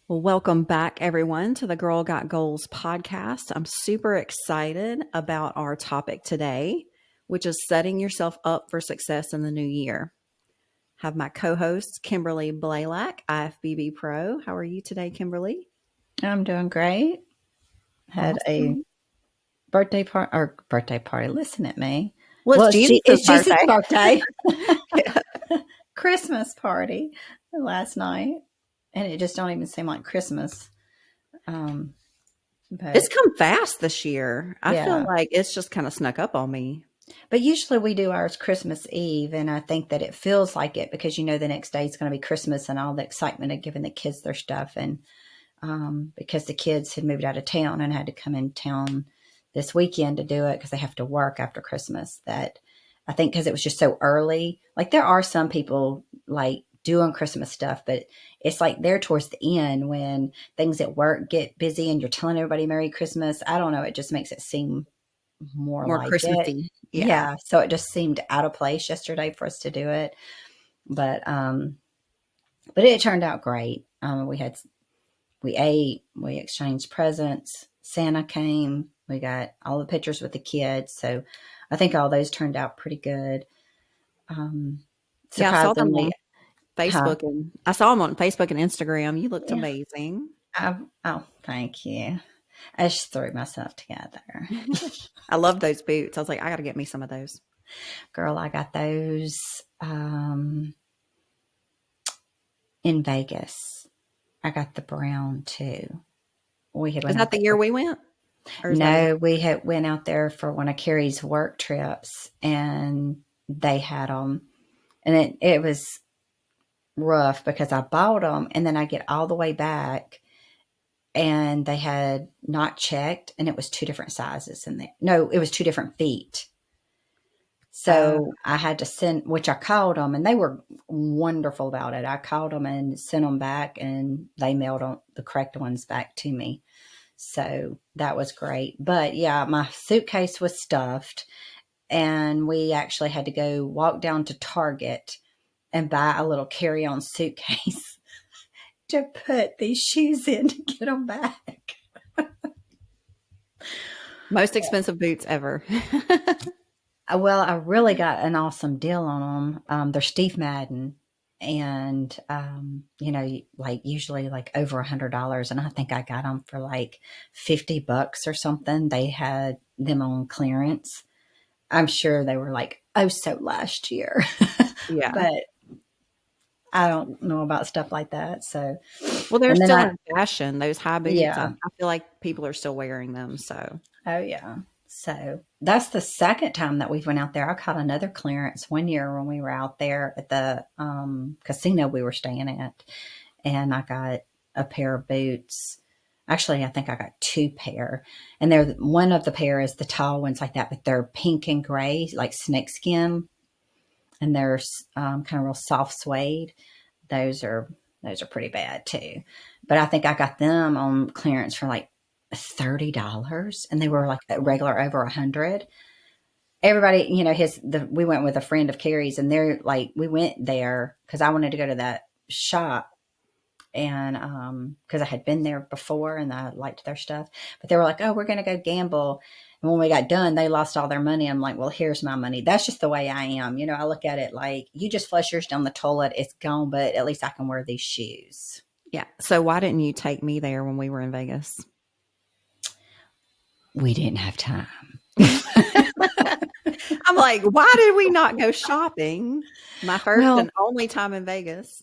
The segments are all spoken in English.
Well, welcome back, everyone, to the Girl Got Goals podcast. I'm super excited about our topic today, which is setting yourself up for success in the new year. Have my co-host, Kimberly Blalack, IFBB Pro. How are you today, Kimberly? I'm doing great. Had a Awesome. birthday party. Listen at me. Well, Well, it's Jesus' it's Jesus' birthday. birthday. Christmas party last night, and it just don't even seem like Christmas. Um, It's but come fast this year. I feel yeah, like it's just kind of snuck up on me. but usually we do ours Christmas Eve, and I think that it feels like it because the next day is going to be Christmas and all the excitement of giving the kids their stuff, and because the kids had moved out of town and had to come in town this weekend to do it because they have to work after Christmas. That I think because it was just so early. Like there are some people like doing Christmas stuff, but it's like they're towards the end when things at work get busy and you're telling everybody Merry Christmas. I don't know. It just makes it seem more More like it. Christmassy. Yeah. Yeah. So it just seemed out of place yesterday for us to do it. But but it turned out great. We ate, we exchanged presents. Santa came. We got all the pictures with the kids. So I think all those turned out pretty good. Um, Yeah, I saw them surprisingly, on huh? Facebook and I saw them on Facebook and Instagram. You looked Yeah. amazing. Oh, thank you. I just threw myself together. I love those boots. I was like, I got to get me some of those. Girl, I got those in Vegas. I got the brown too. We had Is went that out the there year for we went? Or is that a no, different? we had went out there for one of Carrie's work trips, and they had them, and it was rough because I bought them and then I get all the way back and they had not checked and it was two different sizes in there. No, it was two different feet. Uh, So I had to send, which I called them and they were wonderful about it. I called them and sent them back and they mailed them, the correct ones back to me. So that was great. But yeah, my suitcase was stuffed and we actually had to go walk down to Target and buy a little carry on suitcase to put these shoes in to get them back. Most expensive boots ever. Well, I really got an awesome deal on them. They're Steve Madden, and like usually like over $100, and I think I got them for like $50 or something. They had them on clearance. I'm sure they were like oh so last year, Yeah. but I don't know about stuff like that. So, Well, they're and then still in fashion. Those high boots. I yeah, feel like people are still wearing them. So, oh yeah. So that's the second time that we've went out there. I caught another clearance one year when we were out there at the casino we were staying at, and I got a pair of boots. Actually, I think I got two pair, and they're one of the pair is the tall ones like that, but they're pink and gray, like snake skin, and they're kind of real soft suede. Those are those are pretty bad too, but I think I got them on clearance for like $30 and they were like a regular over 100. Everybody, we went with a friend of Carrie's and they're like, we went there because I wanted to go to that shop and because I had been there before and I liked their stuff, but they were like, oh, we're going to go gamble. And when we got done, they lost all their money. I'm like, well, here's my money. That's just the way I am. I look at it like you just flush yours down the toilet, it's gone, but at least I can wear these shoes. yeah. So, why didn't you take me there when we were in Vegas? We didn't have time. I'm like, why did we not go shopping? My first Well, and only time in Vegas.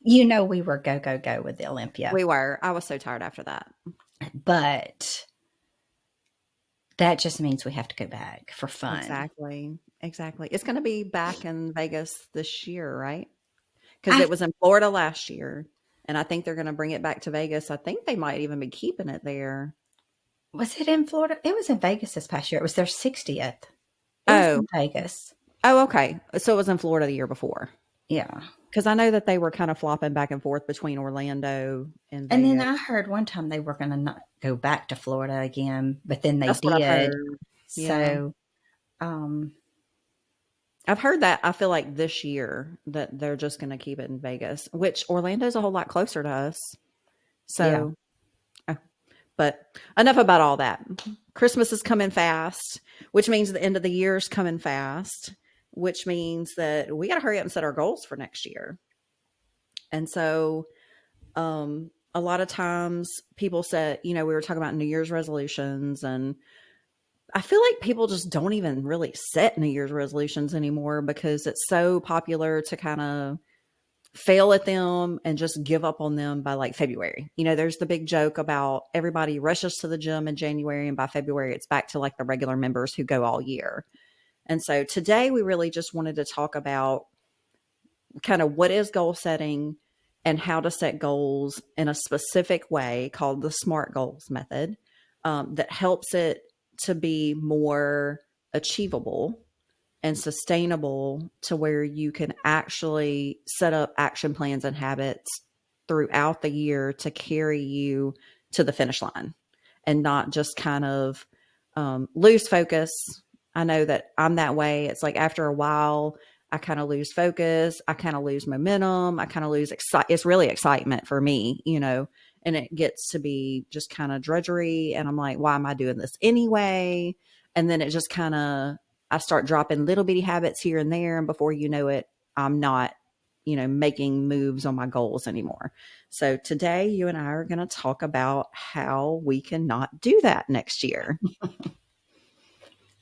we were go, go, go with the Olympia, We were. I was so tired after that. but that just means we have to go back for fun. Exactly. Exactly. It's going to be back in Vegas this year, right? Because I it was in Florida last year. And I think they're going to bring it back to Vegas. I think they might even be keeping it there. Was it in Florida? It was in Vegas this past year. It was their 60th. It was Oh, in Vegas. oh, okay. So it was in Florida the year before. Yeah. Because I know that they were kind of flopping back and forth between Orlando and And then Vegas. I heard one time they were going to not go back to Florida again, but then they That's what I've did. heard. Yeah. So, um, I've heard that. I feel like this year that they're just going to keep it in Vegas, which Orlando's a whole lot closer to us. Yeah. So, uh, but enough about all that. Christmas is coming fast, which means the end of the year is coming fast, which means that we got to hurry up and set our goals for next year. And so, a lot of times people said, we were talking about New Year's resolutions, and I feel like people just don't even really set New Year's resolutions anymore because it's so popular to kind of fail at them and just give up on them by like February. There's the big joke about everybody rushes to the gym in January, and by February, it's back to like the regular members who go all year. And so today we really just wanted to talk about kind of what is goal setting and how to set goals in a specific way called the SMART goals method, that helps it to be more achievable and sustainable to where you can actually set up action plans and habits throughout the year to carry you to the finish line and not just kind of lose focus. I know that I'm that way. It's like after a while, I kind of lose focus. I kind of lose momentum. I kind of lose it's really excitement for me, and it gets to be just kind of drudgery. And I'm like, why am I doing this anyway? And then it just kind of, I start dropping little bitty habits here and there. And before you know it, I'm not, making moves on my goals anymore. So today you and I are going to talk about how we can not do that next year.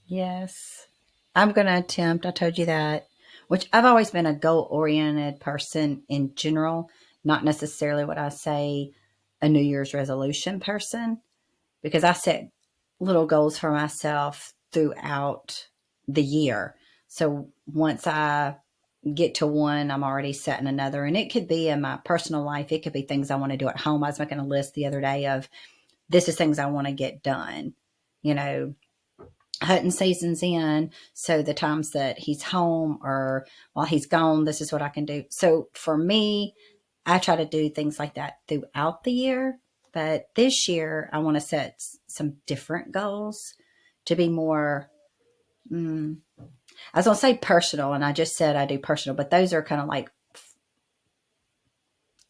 Yes. I'm going to attempt, I told you that, which I've always been a goal oriented person in general, not necessarily what I say a New Year's resolution person, because I set little goals for myself throughout the year. So once I get to one, I'm already setting another. And it could be in my personal life, it could be things I want to do at home. I was making a list the other day of this is things I want to get done. You know, hunting season's in, so the times that he's home or while he's gone, this is what I can do. So for me, I try to do things like that throughout the year. But this year, I want to set some different goals to be more, I was going to say personal, and I just said I do personal, but those are kind of like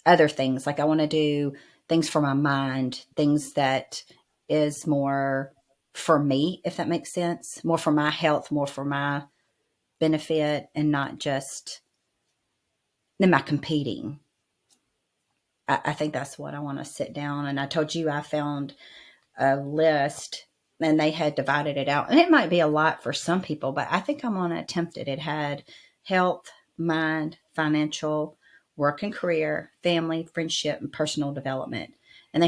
other things. Like I want to do things for my mind, things that is more for me, if that makes sense, more for my health, more for my benefit, and not just am I competing. I think that's what I want to sit down. And I told you I found a list and they had divided it out. And it might be a lot for some people, but I think I'm going to attempt it. It had health, mind, financial, work and career, family, friendship, and personal development. And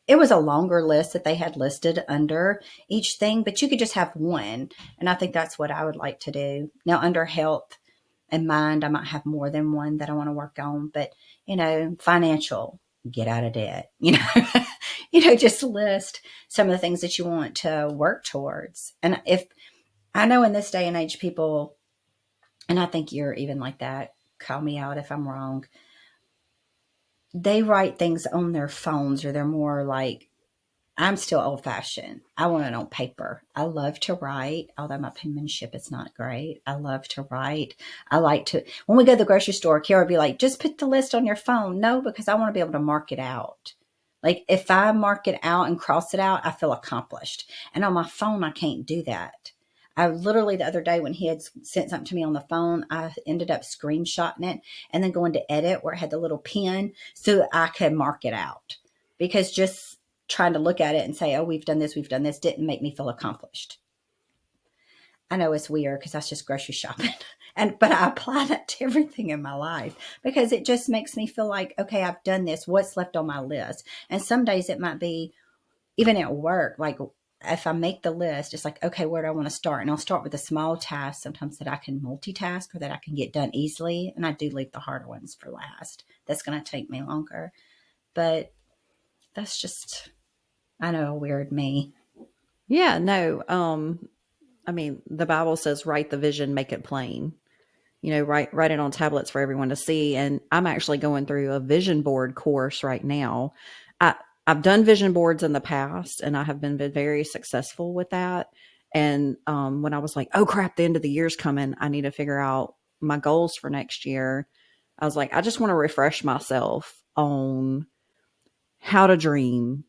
it was a longer list that they had listed under each thing, but you could just have one. And I think that's what I would like to do. Now, under health and mind, I might have more than one that I want to work on, but financial, get out of debt, just list some of the things that you want to work towards. And if I know in this day and age, people, and I think you're even like that, call me out if I'm wrong, they write things on their phones, or they're more like, I'm still old fashioned. I want it on paper. I love to write, although my penmanship is not great. I love to write. I like to, when we go to the grocery store, Kara would be like, just put the list on your phone. No, because I want to be able to mark it out. Like if I mark it out and cross it out, I feel accomplished. And on my phone, I can't do that. I literally the other day when he had sent something to me on the phone, I ended up screenshotting it and then going to edit where it had the little pen so I could mark it out. Because just trying to look at it and say, oh, we've done this didn't make me feel accomplished. I know it's weird because that's just grocery shopping. But I apply that to everything in my life because it just makes me feel like, okay, I've done this. What's left on my list? And some days it might be even at work, like if I make the list, it's like, okay, where do I want to start? And I'll start with a small task sometimes that I can multitask or that I can get done easily. And I do leave the harder ones for last. That's going to take me longer. But that's just, I know, weird me. Yeah, no. I mean, the Bible says, write the vision, make it plain. Write it on tablets for everyone to see. And I'm actually going through a vision board course right now. I, I've done vision boards in the past, and I have been very successful with that. And when I was like, oh crap, the end of the year's coming, I need to figure out my goals for next year. I was like, I just want to refresh myself on how to dream,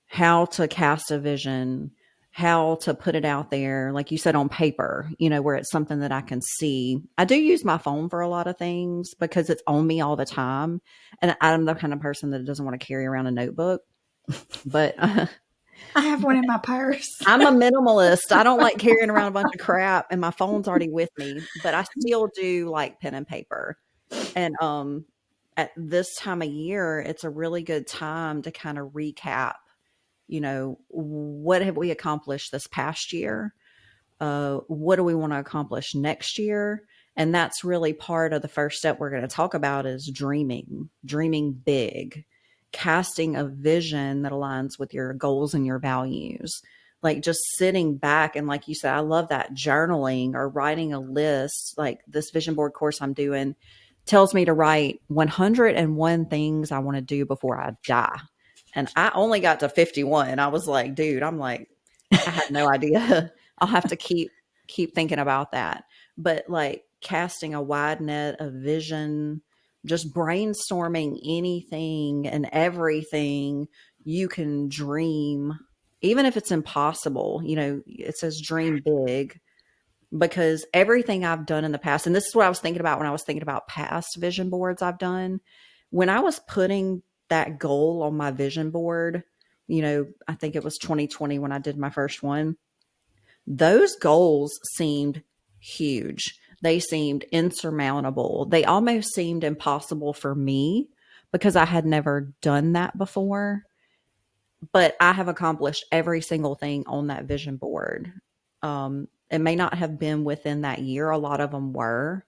how to cast a vision, how to put it out there, like you said, on paper, where it's something that I can see. I do use my phone for a lot of things because it's on me all the time. And I'm the kind of person that doesn't want to carry around a notebook. But I have one in my purse. I'm a minimalist. I don't like carrying around a bunch of crap, and my phone's already with me, but I still do like pen and paper. And at this time of year, it's a really good time to kind of recap, what have we accomplished this past year? What do we want to accomplish next year? And that's really part of the first step we're going to talk about is dreaming big, casting a vision that aligns with your goals and your values. Like just sitting back and, like you said, I love that journaling or writing a list. Like this vision board course I'm doing tells me to write 101 things I want to do before I die. And I only got to 51. I was like, dude, I have no idea. I'll have to keep thinking about that. But like casting a wide net of vision, just brainstorming anything and everything you can dream, even if it's impossible. It says dream big, because everything I've done in the past, and this is what I was thinking about when I was thinking about past vision boards I've done, when I was putting that goal on my vision board, I think it was 2020 when I did my first one, those goals seemed huge. They seemed insurmountable. They almost seemed impossible for me because I had never done that before. But I have accomplished every single thing on that vision board. It may not have been within that year. A lot of them were.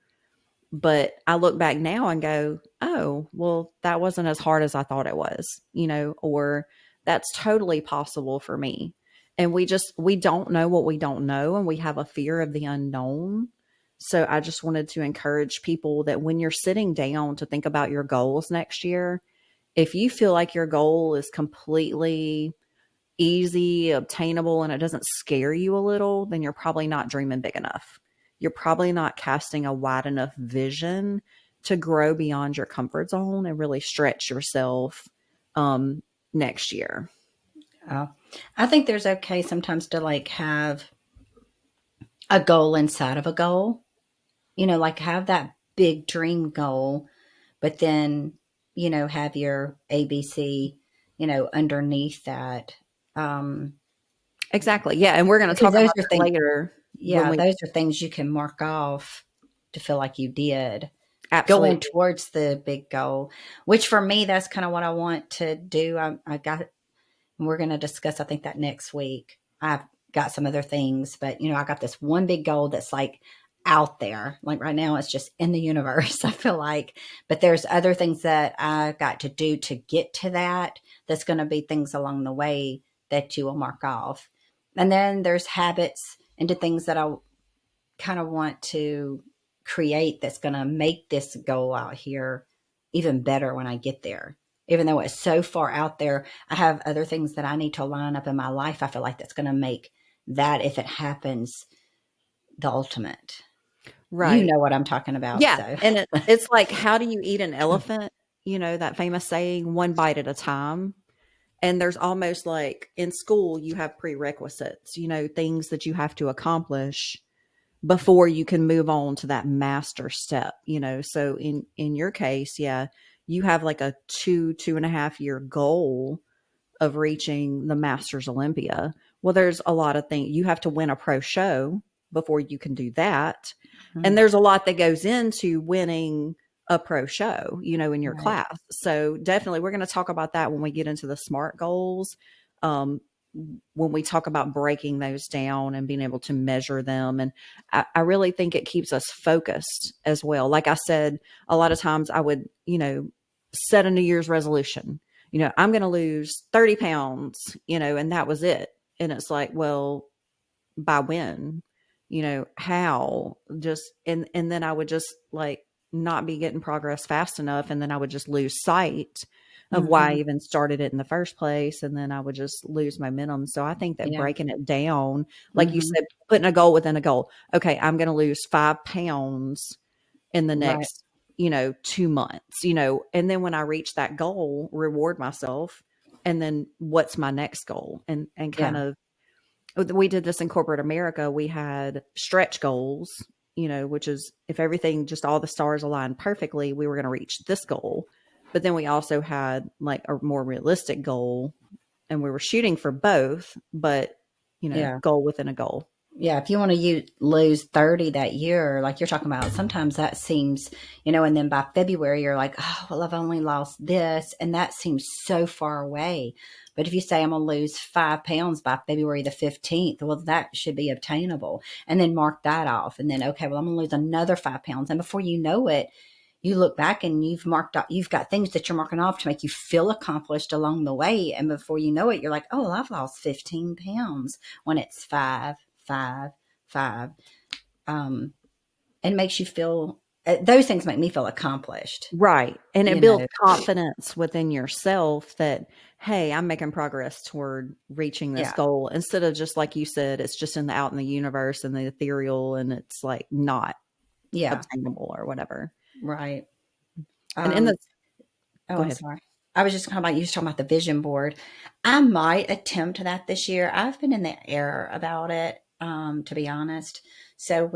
But I look back now and go, oh, well, that wasn't as hard as I thought it was, or that's totally possible for me. And we don't know what we don't know, and we have a fear of the unknown. So I just wanted to encourage people that when you're sitting down to think about your goals next year, if you feel like your goal is completely easy, obtainable, and it doesn't scare you a little, then you're probably not dreaming big enough. You're probably not casting a wide enough vision to grow beyond your comfort zone and really stretch yourself next year. Oh, I think there's okay sometimes to like have a goal inside of a goal, like have that big dream goal, but then, have your ABC, underneath that. Um, Exactly. Yeah. And we're going to because talk those about are this things, later when yeah, we those are things you can mark off to feel like you did going absolutely. towards the big goal, which for me, that's kind of what I want to do. I got, and we're going to discuss, I think, that next week. I've got some other things, but I got this one big goal that's like out there. Like right now, it's just in the universe, I feel like. But there's other things that I got to do to get to that. That's going to be things along the way that you will mark off. And then there's habits into things that I kind of want to create that's going to make this goal out here even better when I get there. Even though it's so far out there, I have other things that I need to line up in my life. I feel like that's going to make that, if it happens, the ultimate. You Right. know what I'm talking about. Yeah. So, And it's like, how do you eat an elephant? That famous saying, one bite at a time. And there's almost like in school, you have prerequisites, things that you have to accomplish before you can move on to that master step. So in your case, yeah, you have like a 2.5 year goal of reaching the Masters Olympia. Well, there's a lot of things. You have to win a pro show before you can do that. And there's a lot that goes into winning a pro show, in your right. class. So definitely we're going to talk about that when we get into the SMART goals. Um, when we talk about breaking those down and being able to measure them. And I really think it keeps us focused as well. Like I said, a lot of times I would, set a New Year's resolution. I'm going to lose 30 pounds, and that was it. And it's like, well, by when? How? Just, and then I would just like not be getting progress fast enough. And then I would just lose sight of why I Mm-hmm. even started it in the first place. And then I would just lose momentum. So I think that Yeah. breaking it down, like you Mm-hmm. said, putting a goal within a goal. Okay, I'm going to lose 5 pounds in the Right. next, 2 months, and then when I reach that goal, reward myself and then what's my next goal, and kind Yeah. of, we did this in corporate America. We had stretch goals, which is if everything, just all the stars aligned perfectly, we were going to reach this goal. But then we also had like a more realistic goal, and we were shooting for both, but Yeah. goal within a goal. Yeah, if you want to lose 30 that year, like you're talking about, sometimes that seems, and then by February, you're like, oh, well, I've only lost this. And that seems so far away. But if you say I'm going to lose 5 pounds by February the 15th, well, that should be obtainable. And then mark that off. And then, okay, well, I'm going to lose another 5 pounds. And before you know it, you look back and you've got things that you're marking off to make you feel accomplished along the way. And before you know it, you're like, oh, well, I've lost 15 pounds when it's 5, 5, 5. And makes you feel, those things make me feel accomplished, Right. And it you builds know? confidence within yourself that, hey, I'm making progress toward reaching this Yeah. goal, instead of just like you said, it's just out in the universe and the ethereal, and it's like not Yeah. obtainable or whatever. Right. And in Um, the, oh, go I'm ahead. sorry. I was just talking about, you was talking about the vision board. I might attempt that this year. I've been in the air about it, to be honest. So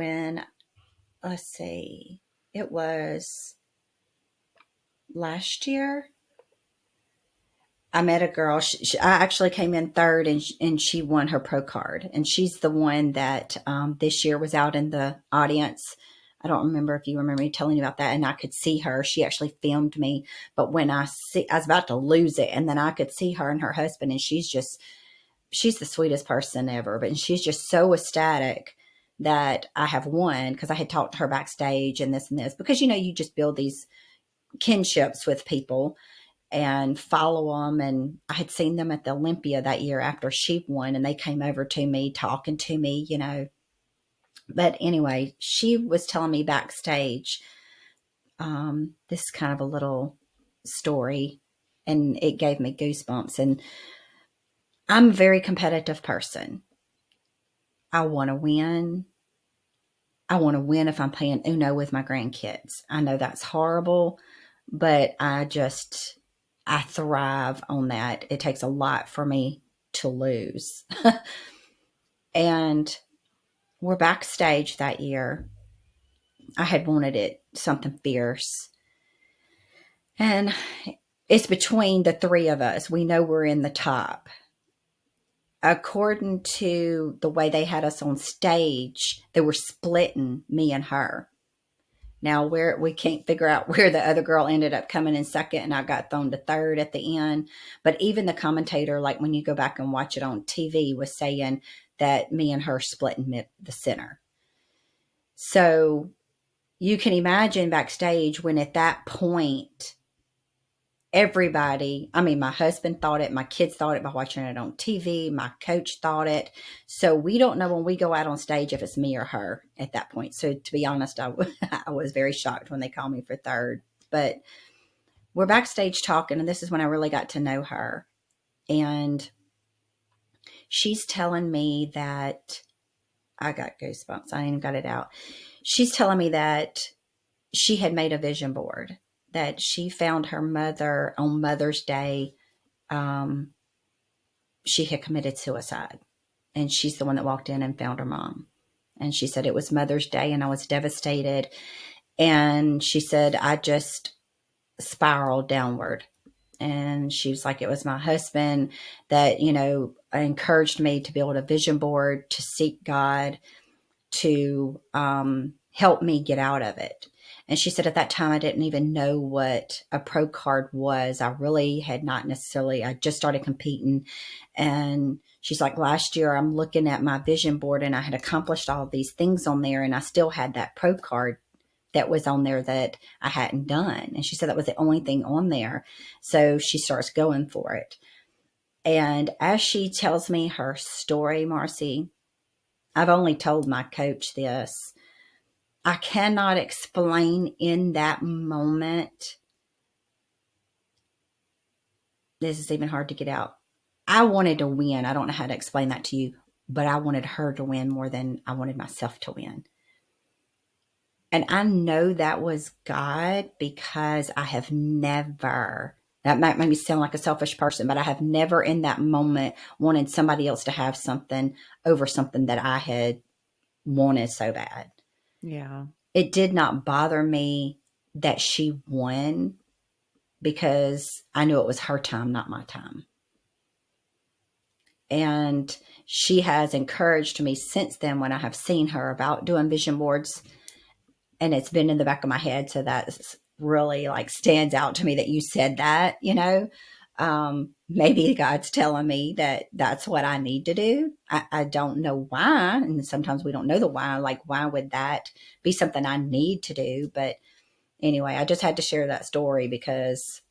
let's see, it was last year. I met a girl. I actually came in third, and she won her pro card. And she's the one that this year was out in the audience. I don't remember if you remember me telling you about that. And I could see her. She actually filmed me. But when I was about to lose it, and then I could see her and her husband, and she's the sweetest person ever. But she's just so ecstatic that I have won, because I had talked to her backstage and this, because you just build these kinships with people and follow them. And I had seen them at the Olympia that year after she won, and they came over to me talking to me. But anyway, she was telling me backstage this kind of a little story, and it gave me goosebumps. And I'm a very competitive person. I want to win. I want to win if I'm playing Uno with my grandkids. I know that's horrible, but I thrive on that. It takes a lot for me to lose. And we're backstage that year. I had wanted it something fierce. And it's between the three of us. We know we're in the top. According to the way they had us on stage, they were splitting me and her. Now, where we can't figure out where the other girl ended up coming in second, and I got thrown to third at the end. But even the commentator, like when you go back and watch it on TV, was saying that me and her split in the center. So you can imagine backstage when at that point, everybody, I mean, my husband thought it, my kids thought it by watching it on TV, my coach thought it. So we don't know when we go out on stage if it's me or her at that point. So to be honest, I was very shocked when they called me for third. But we're backstage talking, and this is when I really got to know her. And she's telling me that, I got goosebumps. I ain't even got it out. She's telling me that she had made a vision board, that she found her mother on Mother's Day. She had committed suicide, and she's the one that walked in and found her mom. And she said it was Mother's Day, and I was devastated. And she said I just spiraled downward. And she was like, it was my husband that encouraged me to build a vision board, to seek God, to help me get out of it. And she said at that time, I didn't even know what a pro card was. I really had not necessarily, I just started competing. And she's like, last year I'm looking at my vision board, and I had accomplished all these things on there, and I still had that pro card that was on there that I hadn't done. And she said that was the only thing on there. So she starts going for it. And as she tells me her story, Marci, I've only told my coach this. I cannot explain in that moment. This is even hard to get out. I wanted to win. I don't know how to explain that to you, but I wanted her to win more than I wanted myself to win. And I know that was God, because I have never That might make me sound like a selfish person, but I have never in that moment wanted somebody else to have something over something that I had wanted so bad. Yeah. It did not bother me that she won because I knew it was her time, not my time. And she has encouraged me since then when I have seen her about doing vision boards. And it's been in the back of my head. So that's really like stands out to me that you said that, you know. Maybe God's telling me that that's what I need to do. I don't know why. And sometimes we don't know the why. Like, why would that be something I need to do? But anyway, I just had to share that story because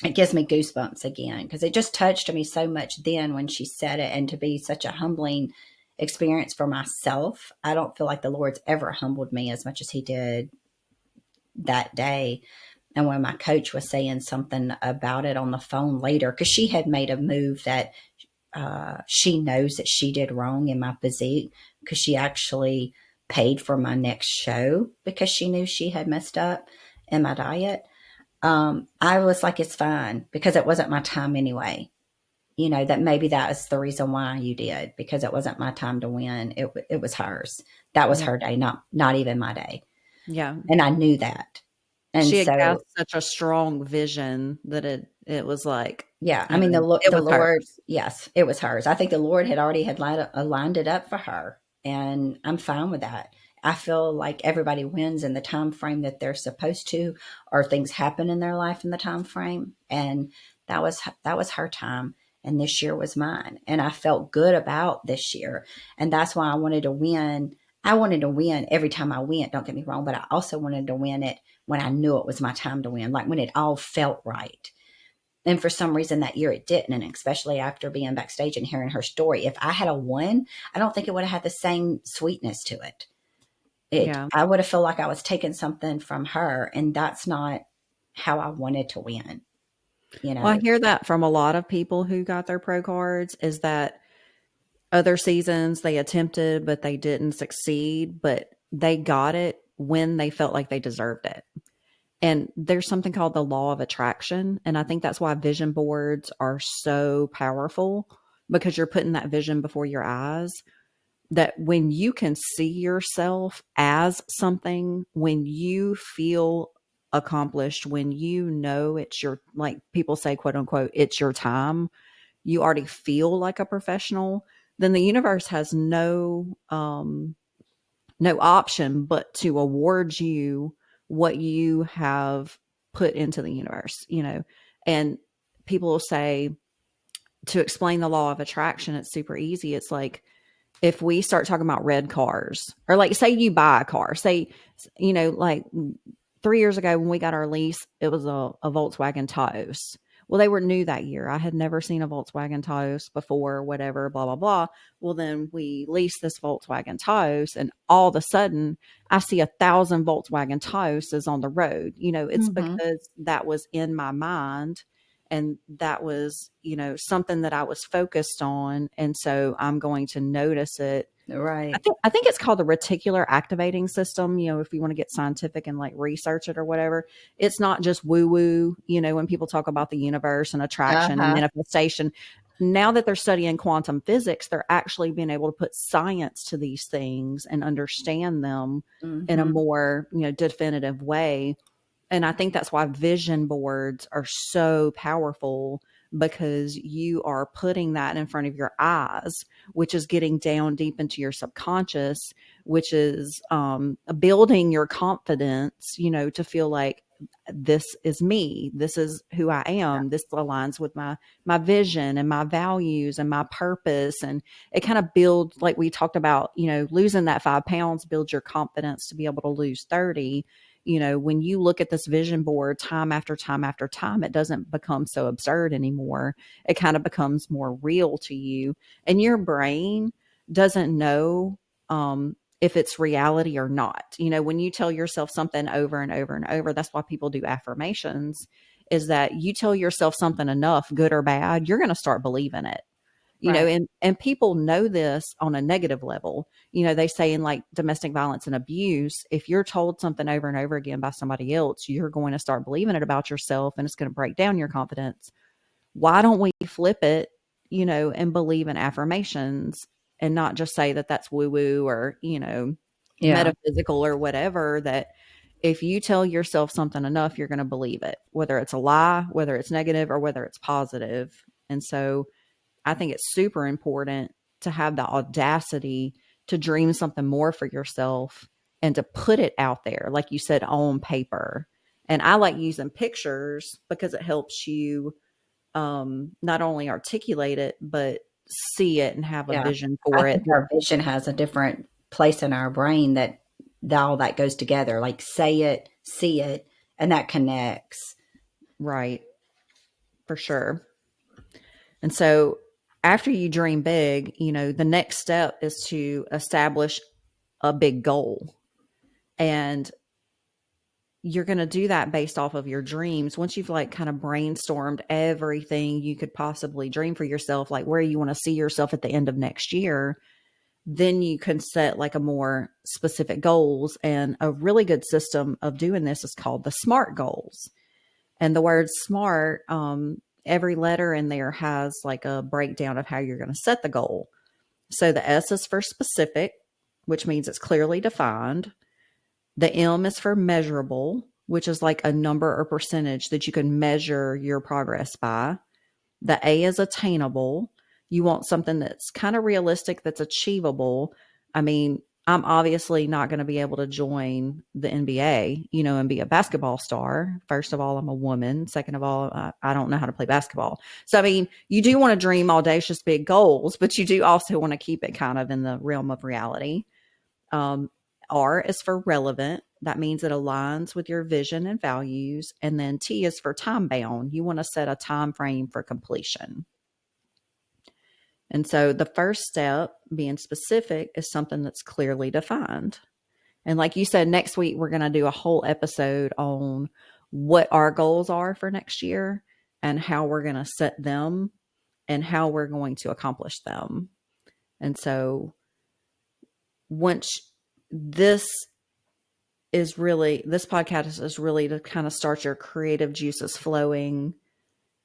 it gives me goosebumps again because it just touched me so much then when she said it, and to be such a humbling experience for myself. I don't feel like the Lord's ever humbled me as much as he did that day. And when my coach was saying something about it on the phone later, because she had made a move that she knows that she did wrong in my physique, because she actually paid for my next show because she knew she had messed up in my diet. I was like, it's fine because it wasn't my time anyway. You know, that maybe that is the reason why you did, because it wasn't my time to win. It was hers. That was Yeah. her day, not even my day. Yeah. And I knew that. And She had cast so, such a strong vision that it was like, yeah, I mean, it the was Lord, hers. yes, it was hers. I think the Lord had already had lined it up for her, and I'm fine with that. I feel like everybody wins in the time frame that they're supposed to, or things happen in their life in the time frame, and that was her time, and this year was mine, and I felt good about this year, and that's why I wanted to win. I wanted to win every time I went. Don't get me wrong, but I also wanted to win it when I knew it was my time to win, like when it all felt right. And for some reason that year it didn't. And especially after being backstage and hearing her story, if I had a won, I don't think it would have had the same sweetness to it. Yeah. I would have felt like I was taking something from her, and that's not how I wanted to win, you Well, I know. hear that from a lot of people who got their pro cards is that other seasons they attempted, but they didn't succeed, but they got it when they felt like they deserved it. And there's something called the law of attraction. And I think that's why vision boards are so powerful, because you're putting that vision before your eyes. That when you can see yourself as something, when you feel accomplished, when you know it's your, like people say, quote unquote, it's your time, you already feel like a professional, then the universe has no option but to award you what you have put into the universe, you know. And people will say, to explain the law of attraction, it's super easy. It's like, if we start talking about red cars, or like say you buy a car, say, you know, like 3 years ago when we got our lease, it was a Volkswagen Taos. Well, they were new that year. I had never seen a Volkswagen Taos before, whatever, blah, blah, blah. Well, then we leased this Volkswagen Taos, and all of a sudden I see 1,000 Volkswagen Taoses on the road. You know, it's Mm-hmm. because that was in my mind, and that was, you know, something that I was focused on. And so I'm going to notice it. I Right. think I think it's called the reticular activating system, you know, if you want to get scientific and like research it or whatever. It's not just woo woo, you know, when people talk about the universe and attraction and Uh-huh. manifestation. Now that they're studying quantum physics, they're actually being able to put science to these things and understand them in a Mm-hmm. more, you know, definitive way. And I think that's why vision boards are so powerful, because you are putting that in front of your eyes, which is getting down deep into your subconscious, which is building your confidence, you know, to feel like this is me, this is who I am, this aligns with my vision and my values and my purpose. And it kind of builds, like we talked about, you know, losing that 5 pounds builds your confidence to be able to lose 30. You know, when you look at this vision board time after time after time, it doesn't become so absurd anymore. It kind of becomes more real to you, and your brain doesn't know if it's reality or not. You know, when you tell yourself something over and over and over, that's why people do affirmations, is that you tell yourself something enough, good or bad, you're going to start believing it. Right. and people know this on a negative level. They say in like domestic violence and abuse, if you're told something over and over again by somebody else, you're going to start believing it about yourself and it's going to break down your confidence. Why don't we flip it, and believe in affirmations and not just say that that's woo woo or, Yeah. metaphysical or whatever, that if you tell yourself something enough, you're going to believe it, whether it's a lie, whether it's negative, or whether it's positive. And so I think it's super important to have the audacity to dream something more for yourself and to put it out there, like you said, on paper. And I like using pictures because it helps you not only articulate it, but see it and have a Yeah. vision I for it. think our vision has a different place in our brain that all that goes together. Like say it, see it, and that connects. Right, for sure. And so after you dream big, the next step is to establish a big goal. And you're going to do that based off of your dreams. Once you've like kind of brainstormed everything you could possibly dream for yourself, like where you want to see yourself at the end of next year, then you can set like a more specific goals. And a really good system of doing this is called the SMART goals. And the word SMART, every letter in there has like a breakdown of how you're going to set the goal. So the S is for specific, which means it's clearly defined. The M is for measurable, which is like a number or percentage that you can measure your progress by. The A is attainable. You want something that's kind of realistic, that's achievable. I mean, I'm obviously not going to be able to join the NBA, and be a basketball star. First of all, I'm a woman. Second of all, I don't know how to play basketball. So, I mean, you do want to dream audacious big goals, but you do also want to keep it kind of in the realm of reality. Um, R is for relevant. That means it aligns with your vision and values. And then T is for time bound. You want to set a time frame for completion. And so the first step, being specific, is something that's clearly defined. And like you said, next week, we're going to do a whole episode on what our goals are for next year and how we're going to set them and how we're going to accomplish them. And so once this this podcast is really to kind of start your creative juices flowing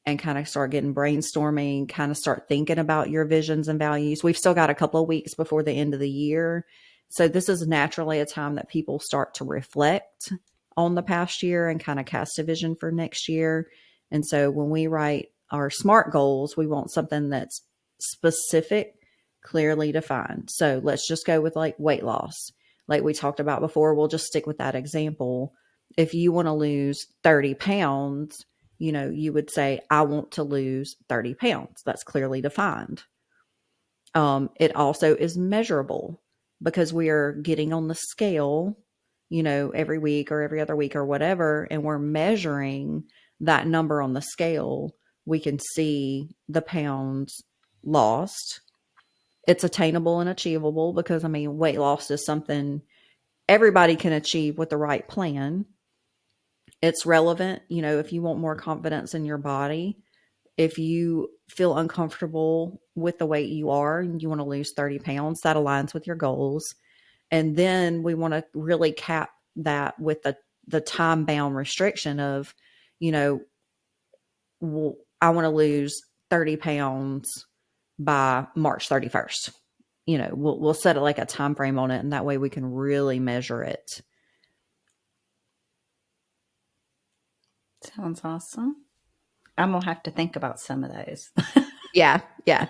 and kind of start getting brainstorming, kind of start thinking about your visions and values. We've still got a couple of weeks before the end of the year. So this is naturally a time that people start to reflect on the past year and kind of cast a vision for next year. And so when we write our SMART goals, we want something that's specific, clearly defined. So let's just go with like weight loss. Like we talked about before, we'll just stick with that example. If you want to lose 30 pounds, you would say, I want to lose 30 pounds. That's clearly defined. It also is measurable because we are getting on the scale, every week or every other week or whatever, and we're measuring that number on the scale. We can see the pounds lost. It's attainable and achievable because, I mean, weight loss is something everybody can achieve with the right plan. It's relevant, if you want more confidence in your body, if you feel uncomfortable with the weight you are and you want to lose 30 pounds, that aligns with your goals. And then we want to really cap that with the time bound restriction of, you know, well, I want to lose 30 pounds by March 31st. We'll set it like a time frame on it, and that way we can really measure it. Sounds awesome. I'm gonna have to think about some of those. Yeah, yeah.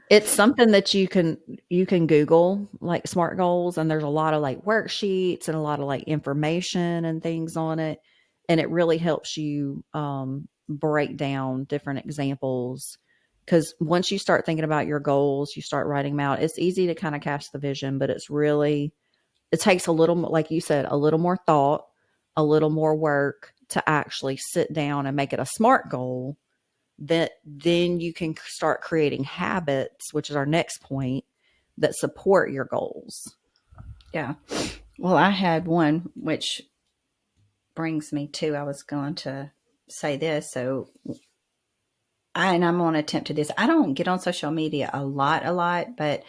It's something that you can Google like SMART goals, and there's a lot of like worksheets and a lot of like information and things on it, and it really helps you break down different examples. Because once you start thinking about your goals, you start writing them out. It's easy to kind of cast the vision, but it takes a little, like you said, a little more thought, a little more work to actually sit down and make it a SMART goal. That then you can start creating habits, which is our next point, that support your goals. Yeah. Well, I had one which brings me to, I was going to say this. So and I'm going to attempt to this. I don't get on social media a lot, but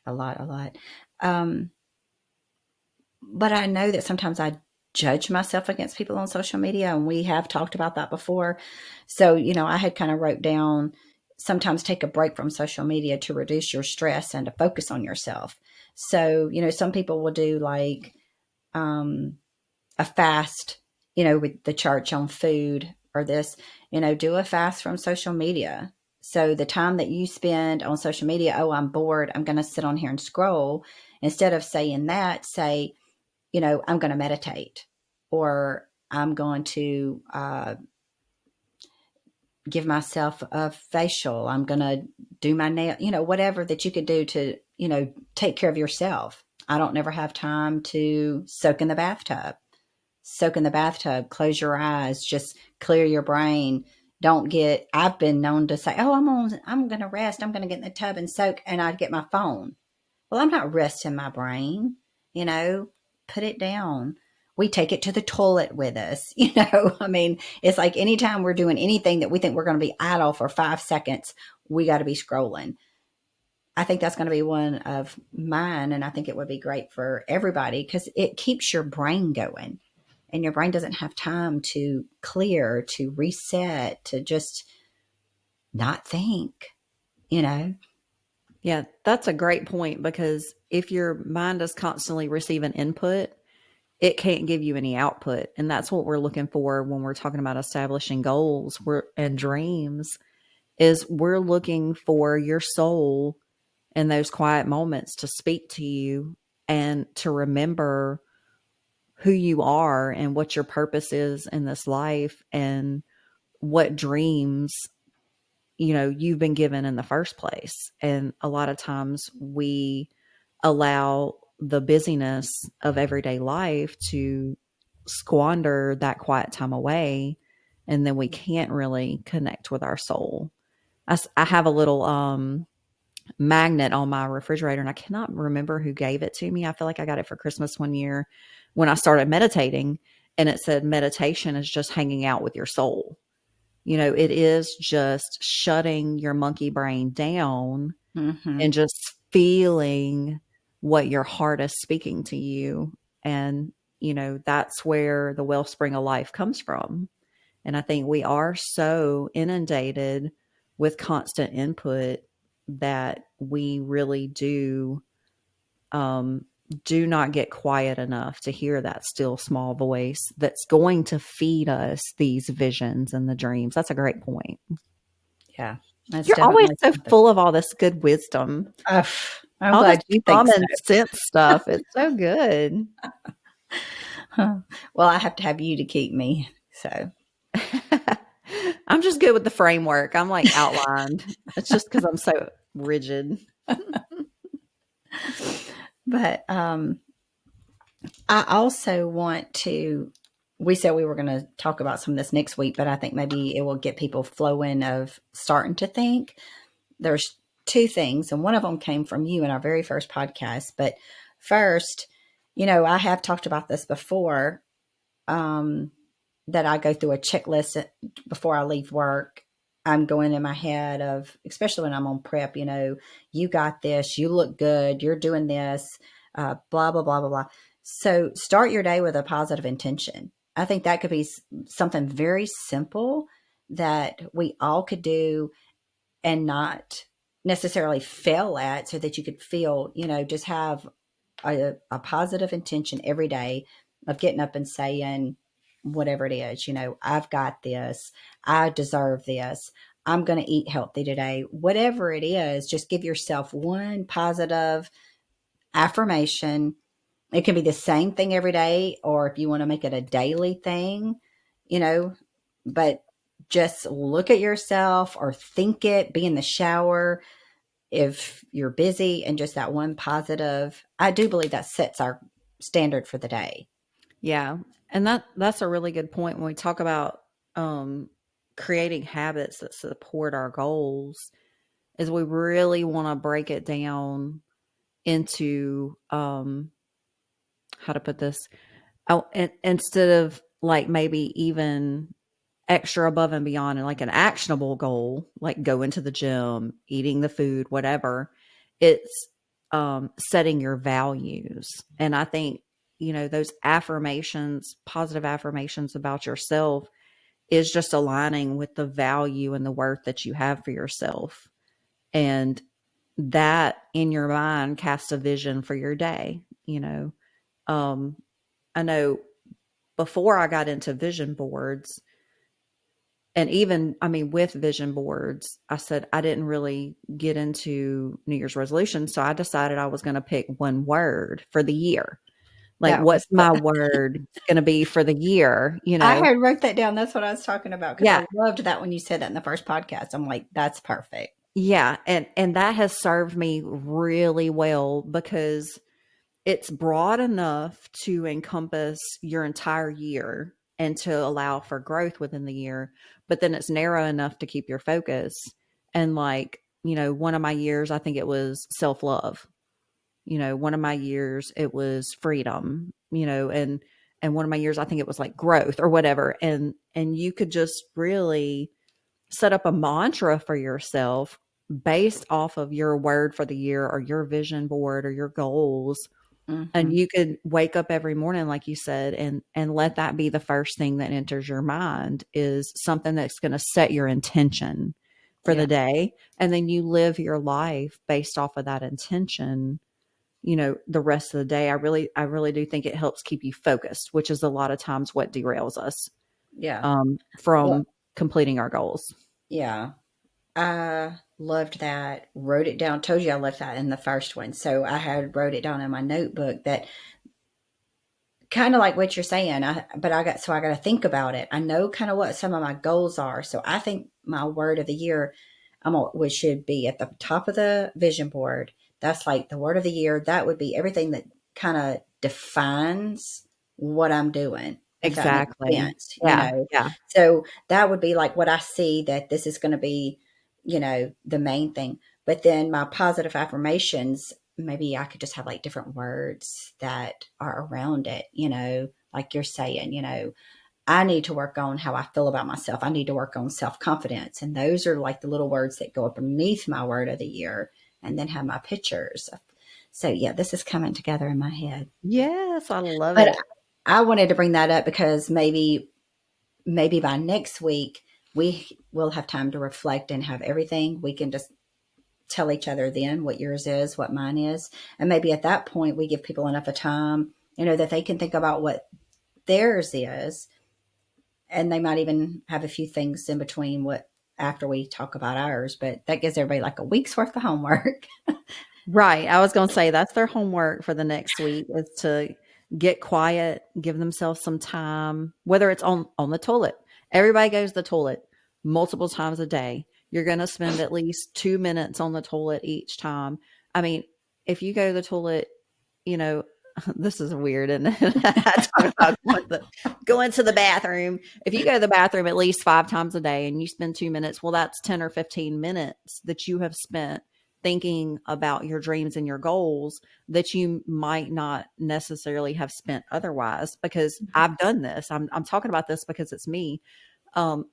a lot. Um, but I know that sometimes I judge myself against people on social media, and we have talked about that before. So, I had kind of wrote down sometimes take a break from social media to reduce your stress and to focus on yourself. So, some people will do like um, a fast, with the church on food or this, do a fast from social media. So the time that you spend on social media, oh, I'm bored, I'm going to sit on here and scroll. Instead of saying that, say, I'm going to meditate, or I'm going to give myself a facial. I'm going to do my nail, whatever that you could do to, take care of yourself. I don't never have time to soak in the bathtub. Soak in the bathtub, close your eyes, just clear your brain. Don't get, I've been known to say, oh, I'm going to rest. I'm going to get in the tub and soak. And I'd get my phone. Well, I'm not resting my brain, you know, put it down. We take it to the toilet with us, I mean, it's like anytime we're doing anything that we think we're going to be idle for 5 seconds, we got to be scrolling. I think that's going to be one of mine. And I think it would be great for everybody because it keeps your brain going, and your brain doesn't have time to clear, to reset, to just not think, you know? Yeah, that's a great point because if your mind is constantly receiving input, it can't give you any output. And that's what we're looking for when we're talking about establishing goals and dreams is we're looking for your soul in those quiet moments to speak to you and to remember who you are and what your purpose is in this life and what dreams you've been given in the first place. And a lot of times we allow the busyness of everyday life to squander that quiet time away, and then we can't really connect with our soul. I have a little magnet on my refrigerator, and I cannot remember who gave it to me. I feel like I got it for Christmas one year when I started meditating, and it said meditation is just hanging out with your soul. It is just shutting your monkey brain down Mm-hmm. and just feeling what your heart is speaking to you. And, that's where the wellspring of life comes from. And I think we are so inundated with constant input that we really um, do not get quiet enough to hear that still small voice that's going to feed us these visions and the dreams. That's a great point. Yeah, that's You're always definitely so something. full of all this good wisdom, Oh, I'm all this glad you think common so. sense stuff. It's so good. Huh. Well, I have to have you to keep me. So, I'm just good with the framework. I'm like outlined. It's just because I'm so rigid. but I also want to. We said we were going to talk about some of this next week, but I think maybe it will get people flowing of starting to think. There's two things, and one of them came from you in our very first podcast. But first, I have talked about this before. Um, that I go through a checklist before I leave work. I'm going in my head of, especially when I'm on prep, you got this, you look good, you're doing this, blah, blah, blah, blah, blah. So start your day with a positive intention. I think that could be something very simple that we all could do and not necessarily fail at, so that you could feel, just have a positive intention every day of getting up and saying whatever it is, I've got this, I deserve this, I'm going to eat healthy today, whatever it is. Just give yourself one positive affirmation. It can be the same thing every day, or if you want to make it a daily thing, you know but just look at yourself or think it, be in the shower if you're busy, and just that one positive. I do believe that sets our standard for the day. Yeah. And that's a really good point when we talk about um, creating habits that support our goals is we really want to break it down into how to put this. Oh, instead of like maybe even extra above and beyond and like an actionable goal, like going to the gym, eating the food, whatever. It's setting your values. And I think, those affirmations, positive affirmations about yourself is just aligning with the value and the worth that you have for yourself. And that in your mind casts a vision for your day. Um, I know before I got into vision boards, and even, I mean, with vision boards, I said I didn't really get into New Year's resolutions. So I decided I was going to pick one word for the year. Like, That what's was my word going to be for the year? I had wrote that down. That's what I was talking about because Yeah. I loved that when you said that in the first podcast. I'm like, that's perfect. Yeah. And that has served me really well because it's broad enough to encompass your entire year and to allow for growth within the year, but then it's narrow enough to keep your focus. And like, one of my years, I think it was self-love. One of my years it was freedom, and one of my years I think it was like growth or whatever. And you could just really set up a mantra for yourself based off of your word for the year or your vision board or your goals, and Hmm. you could wake up every morning, like you said, and let that be the first thing that enters your mind is something that's going to set your intention for Yeah. the day. And then you live your life based off of that intention, the rest of the day. I really do think it helps keep you focused, which is a lot of times what derails us Yeah. Well, from completing our goals. yeah. I loved that. Wrote it down. Told you I left that in the first one. So I had wrote it down in my notebook that kind of like what you're saying. I got to think about it. I know kind of what some of my goals are. So I think my word of the year, which should be at the top of the vision board. That's like the word of the year. That would be everything that kind of defines what I'm doing, if that makes Exactly. sense, Yeah. Yeah. So that would be like what I see that this is going to be, the main thing. But then my positive affirmations, maybe I could just have like different words that are around it, like you're saying, I need to work on how I feel about myself. I need to work on self confidence. And those are like the little words that go up beneath my word of the year and then have my pictures. So, yeah, this is coming together in my head. Yes, I love But it. I wanted to bring that up because maybe by next week, we will have time to reflect and have everything. We can just tell each other then what yours is, what mine is. And maybe at that point, we give people enough of time, that they can think about what theirs is, and they might even have a few things in between what after we talk about ours, but that gives everybody like a week's worth of homework. Right. I was going to say that's their homework for the next week is to get quiet, give themselves some time, whether it's on the toilet. Everybody goes to the toilet multiple times a day. You're going to spend at least 2 minutes on the toilet each time. I mean, if you go to the toilet, you know, this is weird. And I talk about going to the bathroom. If you go to the bathroom at least 5 times a day and you spend 2 minutes, well, that's 10 or 15 minutes that you have spent thinking about your dreams and your goals that you might not necessarily have spent otherwise. Because I've done this. I'm talking about this because it's me. Um,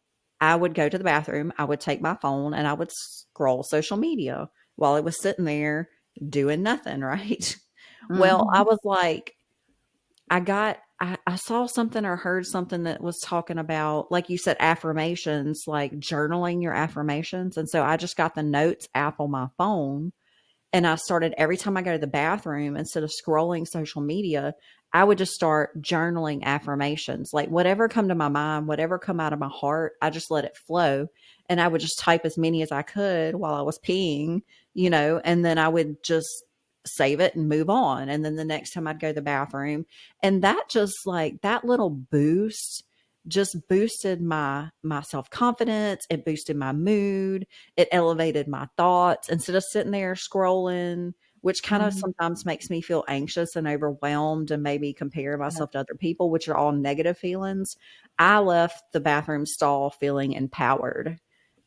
I would go to the bathroom, I would take my phone and I would scroll social media while it was sitting there doing nothing, right? Well, I Mm-hmm. was like, I saw something or heard something that was talking about, like you said, affirmations, like journaling your affirmations. And so I just got the notes app on my phone and I started every time I go to the bathroom, instead of scrolling social media, I would just start journaling affirmations. Like whatever come to my mind, whatever come out of my heart, I just let it flow. And I would just type as many as I could while I was peeing, and then I would just save it and move on. And then the next time I'd go to the bathroom. And that just like that little boost just boosted my self-confidence. It boosted my mood, it elevated my thoughts instead of sitting there scrolling, which kind of Mm-hmm. sometimes makes me feel anxious and overwhelmed and maybe compare myself to other people, which are all negative feelings. I left the bathroom stall feeling empowered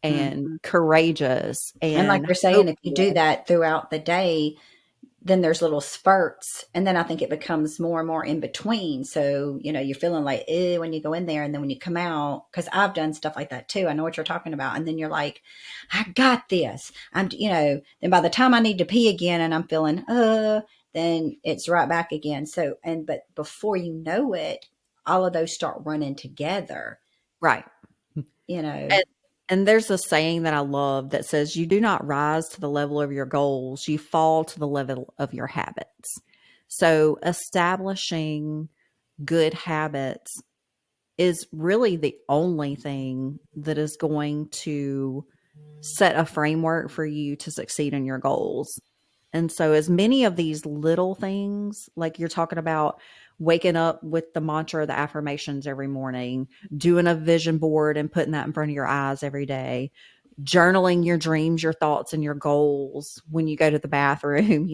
and Mm-hmm. courageous And like and you're saying, if you do hopeful. that throughout the day, then there's little spurts, and then I think it becomes more and more in between. So, you're feeling like, when you go in there, and then when you come out, because I've done stuff like that too. I know what you're talking about. And then you're like, I got this. Then by the time I need to pee again and I'm feeling, then it's right back again. So, but before you know it, all of those start running together, Right. you know. And and there's a saying that I love that says, "You do not rise to the level of your goals, you fall to the level of your habits." So, establishing good habits is really the only thing that is going to set a framework for you to succeed in your goals. And so, as many of these little things, like you're talking about, waking up with the mantra, the affirmations every morning, doing a vision board and putting that in front of your eyes every day, journaling your dreams, your thoughts, and your goals when you go to the bathroom,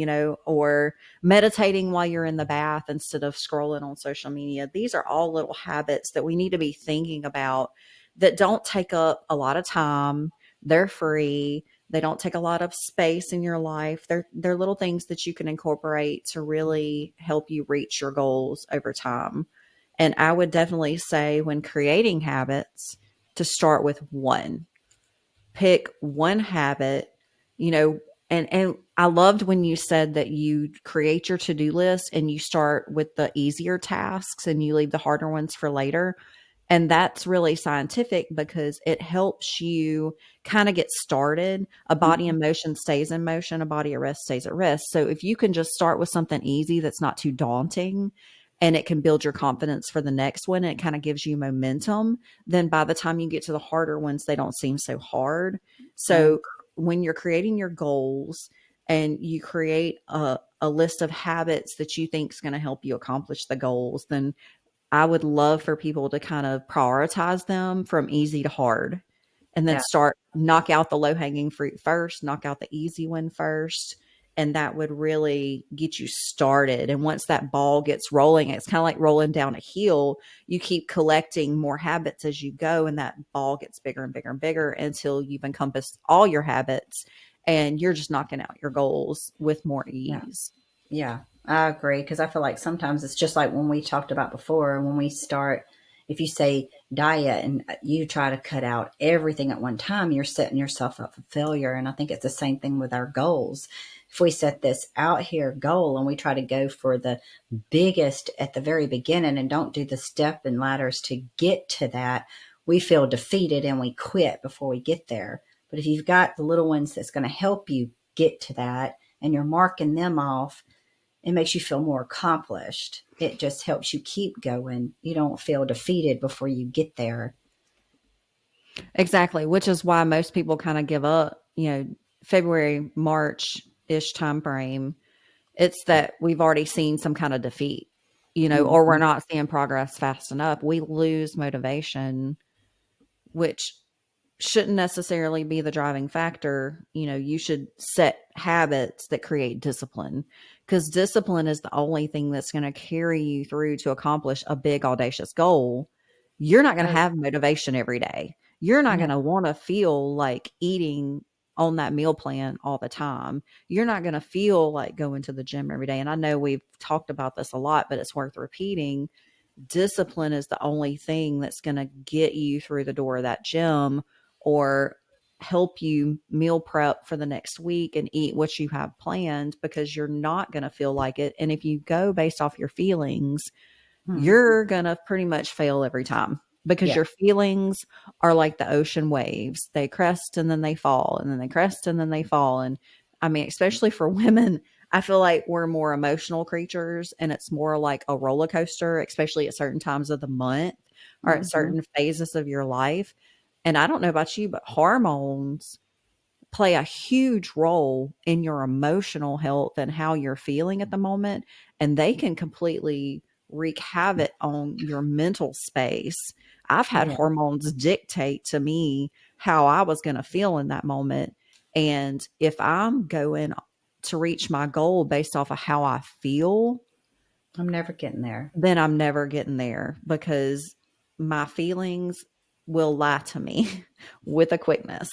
or meditating while you're in the bath instead of scrolling on social media. These are all little habits that we need to be thinking about that don't take up a lot of time. They're free. They don't take a lot of space in your life. They're little things that you can incorporate to really help you reach your goals over time. And I would definitely say, when creating habits, to start with one. Pick one habit, you know, and I loved when you said that you create your to-do list and you start with the easier tasks and you leave the harder ones for later. And that's really scientific because it helps you kind of get started. A body Mhm. in motion stays in motion, a body at rest stays at rest. So if you can just start with something easy that's not too daunting, and it can build your confidence for the next one, and it kind of gives you momentum, then by the time you get to the harder ones, they don't seem so hard. Uh, So when you're creating your goals and you create a list of habits that you think is going to help you accomplish the goals, then I would love for people to kind of prioritize them from easy to hard, and then yeah, start knock out the low hanging fruit first, knock out the easy one first. And that would really get you started. And once that ball gets rolling, it's kind of like rolling down a hill. You keep collecting more habits as you go, and that ball gets bigger and bigger and bigger until you've encompassed all your habits and you're just knocking out your goals with more yeah. ease. Yeah, I agree because I feel like sometimes it's just like when we talked about before, when we start, if you say diet and you try to cut out everything at one time, you're setting yourself up for failure. And I think it's the same thing with our goals. If we set this out here goal and we try to go for the biggest at the very beginning and don't do the step and ladders to get to that, we feel defeated and we quit before we get there. But if you've got the little ones that's going to help you get to that and you're marking them off, it makes you feel more accomplished. It just helps you keep going. You don't feel defeated before you get there. Exactly, which is why most people kind of give up, February, March-ish time frame. It's that we've already seen some kind of defeat, or we're Mhm. not seeing progress fast enough. We lose motivation, which shouldn't necessarily be the driving factor. You should set habits that create discipline, because discipline is the only thing that's going to carry you through to accomplish a big, audacious goal. You're not going to Oh, have motivation every day. You're not no. going to want to feel like eating on that meal plan all the time. You're not going to feel like going to the gym every day. And I know we've talked about this a lot, but it's worth repeating. Discipline is the only thing that's going to get you through the door of that gym, or help you meal prep for the next week and eat what you have planned, because you're not going to feel like it. And if you go based off your feelings, Hmm. you're going to pretty much fail every time, because Yeah. your feelings are like the ocean waves. They crest and then they fall, and then they crest and then they fall. And I mean, especially for women, I feel like we're more emotional creatures, and it's more like a roller coaster, especially at certain times of the month or at Hmm. certain phases of your life. And I don't know about you, but hormones play a huge role in your emotional health and how you're feeling at the moment. And they can completely wreak havoc on your mental space. I've had Yeah. hormones dictate to me how I was going to feel in that moment. And if I'm going to reach my goal based off of how I feel, I'm never getting there. then I'm never getting there, because my feelings will lie to me with a quickness.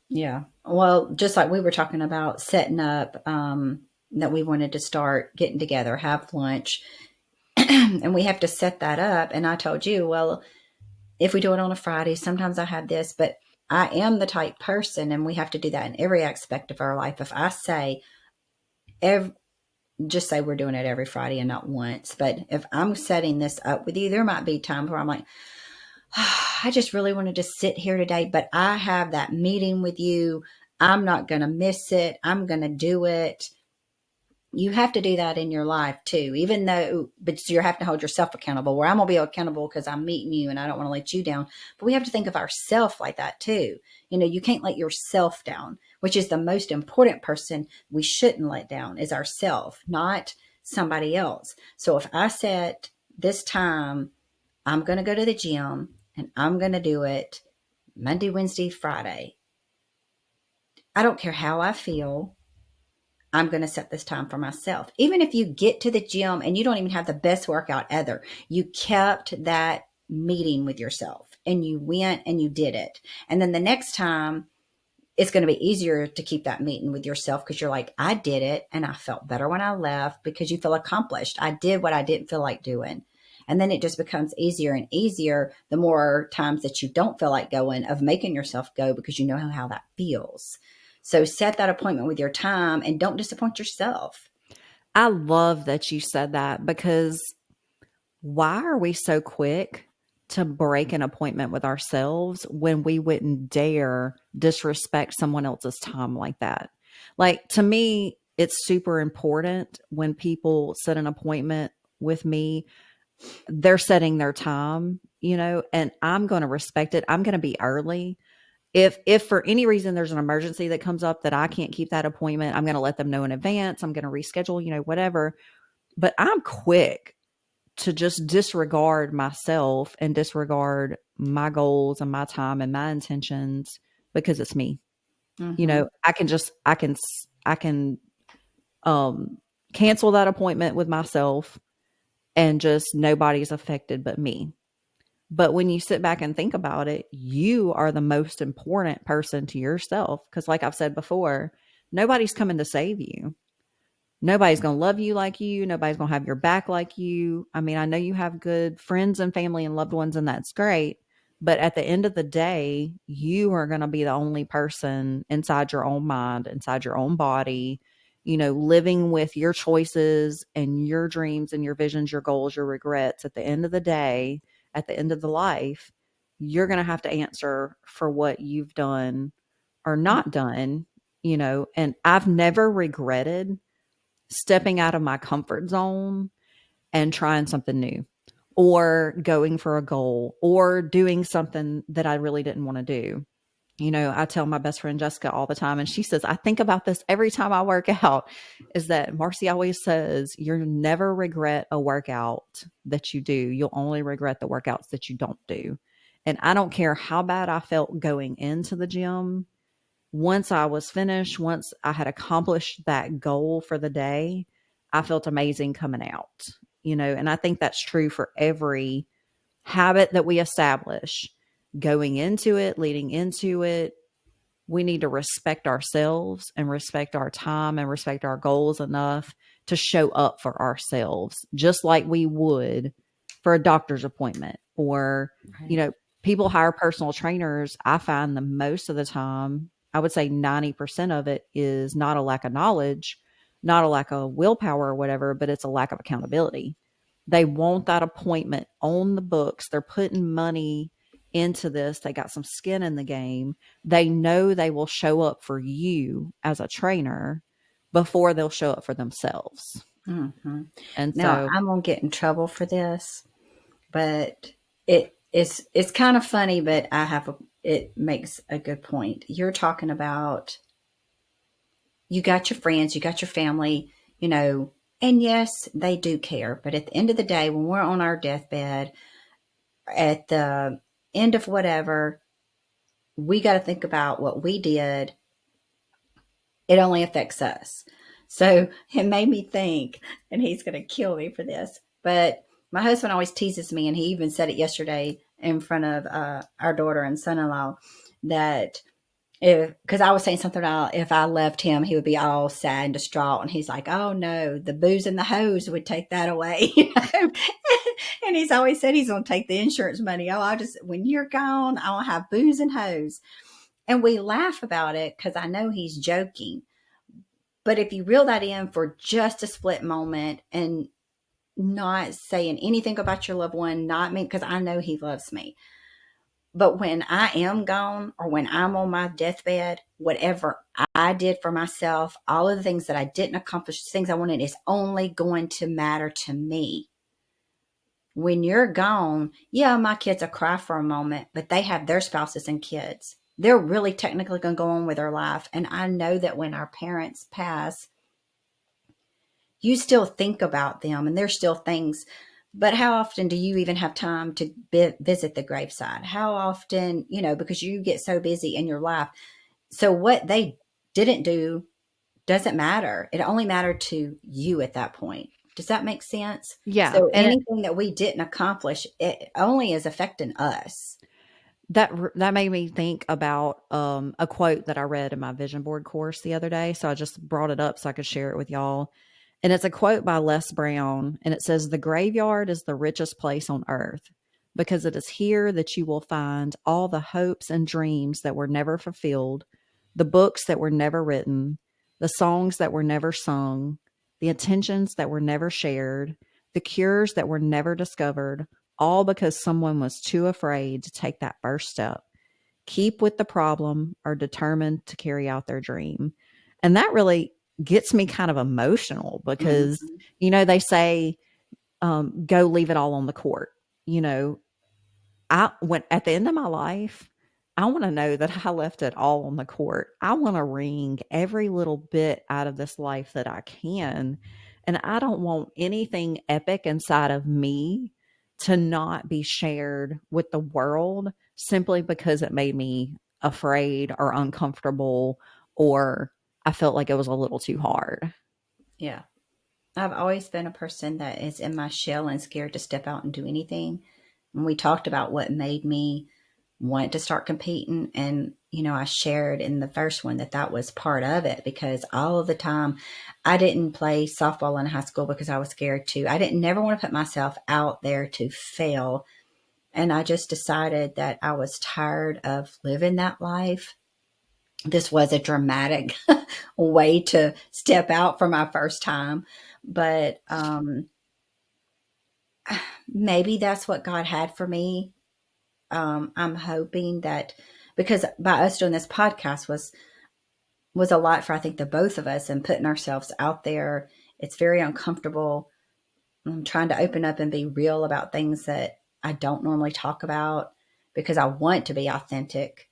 Yeah. Well, just like we were talking about setting up, that we wanted to start getting together, have lunch, and we have to set that up. And I told you, well, if we do it on a Friday, sometimes I have this, but I am the type person, and we have to do that in every aspect of our life. If I say, just say we're doing it every Friday and not once, but if I'm setting this up with you, there might be times where I'm like, I just really wanted to sit here today, but I have that meeting with you. I'm not going to miss it. I'm going to do it. You have to do that in your life too, even though, but you have to hold yourself accountable, where I'm going to be accountable because I'm meeting you and I don't want to let you down. But we have to think of ourselves like that too. You can't let yourself down, which is the most important person we shouldn't let down is ourself, not somebody else. So if I set this time, I'm going to go to the gym and I'm going to do it Monday, Wednesday, Friday. I don't care how I feel. I'm going to set this time for myself. Even if you get to the gym and you don't even have the best workout ever, you kept that meeting with yourself and you went and you did it. And then the next time, it's going to be easier to keep that meeting with yourself because you're like, I did it and I felt better when I left because you feel accomplished. I did what I didn't feel like doing. And then it just becomes easier and easier the more times that you don't feel like going, of making yourself go because you know how that feels. So set that appointment with your time and don't disappoint yourself. I love that you said that, because why are we so quick to break an appointment with ourselves when we wouldn't dare disrespect someone else's time like that? Like, to me, it's super important when people set an appointment with me, they're setting their time, and I'm going to respect it. I'm going to be early. If for any reason there's an emergency that comes up that I can't keep that appointment, I'm going to let them know in advance. I'm going to reschedule, whatever. But I'm quick to just disregard myself and disregard my goals and my time and my intentions because it's me. Mm-hmm. I can um cancel that appointment with myself, and just nobody's affected but me. But when you sit back and think about it, you are the most important person to yourself, because like I've said before, nobody's coming to save you. Nobody's going to love you like you. Nobody's going to have your back like you. I mean, I know you have good friends and family and loved ones, and that's great. But at the end of the day, you are going to be the only person inside your own mind, inside your own body, living with your choices and your dreams and your visions, your goals, your regrets. At the end of the day, at the end of the life, you're going to have to answer for what you've done or not done, and I've never regretted stepping out of my comfort zone and trying something new, or going for a goal, or doing something that I really didn't want to do. I tell my best friend Jessica all the time, and she says, I think about this every time I work out, is that Marci always says, you'll never regret a workout that you do. You'll only regret the workouts that you don't do. And I don't care how bad I felt going into the gym. Once I was finished, once I had accomplished that goal for the day, I felt amazing coming out, and I think that's true for every habit that we establish going into it, leading into it. We need to respect ourselves and respect our time and respect our goals enough to show up for ourselves, just like we would for a doctor's appointment. Or, you Right. know, people hire personal trainers. I find the most of the time, I would say 90% of it is not a lack of knowledge, not a lack of willpower or whatever, but it's a lack of accountability. They want that appointment on the books. They're putting money into this. They got some skin in the game. They know they will show up for you as a trainer before they'll show up for themselves. Mm-hmm. And Now so, I'm gonna get in trouble for this, but it's kind of funny, but it makes a good point. You're talking about, you got your friends, you got your family, and yes, they do care. But at the end of the day, when we're on our deathbed, at the end of whatever, we got to think about what we did. It only affects us. So it made me think, and he's going to kill me for this, but my husband always teases me, and he even said it yesterday in front of our daughter and son in law, that Because I was saying something about if I left him, he would be all sad and distraught. And he's like, "Oh no, the booze and the hose would take that away." And he's always said he's going to take the insurance money. Oh, when you're gone, I'll have booze and hose. And we laugh about it because I know he's joking. But if you reel that in for just a split moment and not saying anything about your loved one, not me, because I know he loves me. But when I am gone or when I'm on my deathbed, whatever I did for myself, all of the things that I didn't accomplish, the things I wanted, is only going to matter to me. When you're gone, yeah, my kids will cry for a moment, but they have their spouses and kids. They're really technically going to go on with their life. And I know that when our parents pass, you still think about them and there's still things. But how often do you even have time to visit the graveside? How often, because you get so busy in your life. So what they didn't do doesn't matter. It only mattered to you at that point. Does that make sense? Yeah. So And anything that we didn't accomplish, it only is affecting us. that made me think about a quote that I read in my vision board course the other day. So I just brought it up so I could share it with y'all. And it's a quote by Les Brown, and it says, "The graveyard is the richest place on earth because it is here that you will find all the hopes and dreams that were never fulfilled, the books that were never written, the songs that were never sung, the intentions that were never shared, the cures that were never discovered, all because someone was too afraid to take that first step, keep with the problem, or determined to carry out their dream." And that really gets me kind of emotional because, Mm-hmm. they say, go leave it all on the court. You know, I when at the end of my life, I want to know that I left it all on the court. I want to wring every little bit out of this life that I can. And I don't want anything epic inside of me to not be shared with the world simply because it made me afraid or uncomfortable, or I felt like it was a little too hard. Yeah. I've always been a person that is in my shell and scared to step out and do anything. And we talked about what made me want to start competing. And, I shared in the first one that that was part of it because all of the time I didn't play softball in high school because I was scared to. I didn't never want to put myself out there to fail. And I just decided that I was tired of living that life. This was a dramatic way to step out for my first time. But maybe that's what God had for me. I'm hoping that because by us doing this podcast was a lot for I think the both of us and putting ourselves out there. It's very uncomfortable. I'm trying to open up and be real about things that I don't normally talk about because I want to be authentic.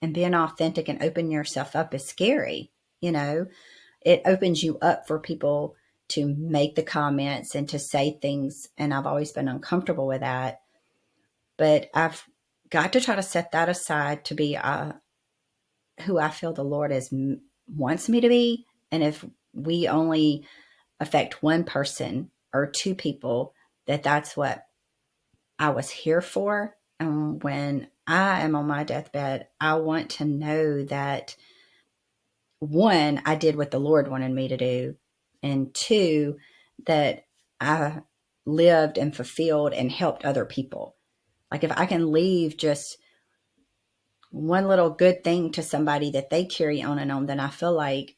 And being authentic and open yourself up is scary. You know, it opens you up for people to make the comments and to say things. And I've always been uncomfortable with that. But I've got to try to set that aside to be who I feel the Lord wants me to be. And if we only affect one person or two people, that's what I was here for. And when I am on my deathbed, I want to know that one, I did what the Lord wanted me to do, and two, that I lived and fulfilled and helped other people. Like if I can leave just one little good thing to somebody that they carry on and on, then I feel like